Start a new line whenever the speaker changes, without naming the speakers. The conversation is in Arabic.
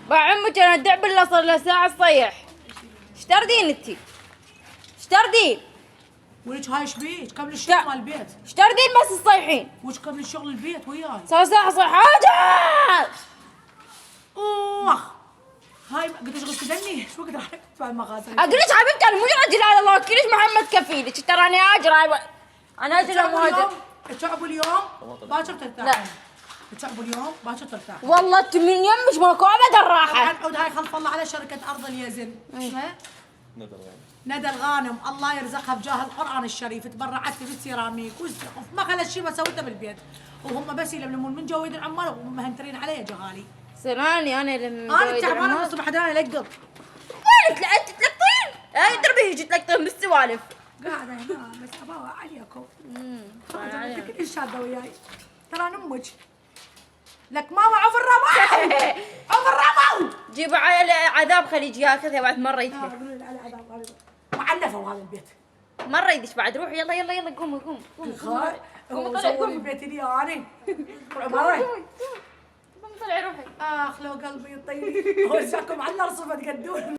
با عمك انا ادع بالله صار له ساعة تصيح. ايش تردين انتي؟ ايش تردين؟
وليش هاي ايش بيك؟ قبل الشغل مال البيت.
ايش تردين بس تصيحين؟
وش قبل الشغل البيت وياي؟
صار ساعة صيح حاجة.
هاي قلت اشغل تدني شو وقت راح تدفع المغازل؟
اقول لك حبيبتي انا مو رجل على الله وكيلك محمد كفيلك تراني اجر انا اجر مو اجر.
تعبوا اليوم باكر ترتاحين. تعبوا اليوم باكر ترتاحين.
والله انت من يمك ماكو ابدا راحه.
نعود هاي خلف الله على شركة أرض اليزن. اسمها؟ ندى الغانم، الله يرزقها بجاه القرآن الشريف، تبرعت في السيراميك والسقف، ما خلت شيء ما سويته بالبيت، وهم بس يلملمون من جويد العمال ومهنترين علي جهالي.
سناني انا لما
انا تعبانه من الصبح داني القط.
وين انت تلقطين؟ اي دربي يجي تلقطين بالسوالف.
قاعده هنا بس ابغى عليكم. فكر ايش هذا وياي؟ ترى انا امك. لك ماما عوف الرماو. عوف الرماو.
جيبوا على عذاب خليجي هكذا بعد مره يدفع.
يقولون على عذاب معنفوا هذا البيت.
مره يدش بعد روحي يلا يلا يلا قوموا قوموا قوموا.
قوموا طلعوا البيت لي انا. قوموا
طلعي روحي.
اخ لو قلبي يطير. اوزعكم على الارصفه تقدون.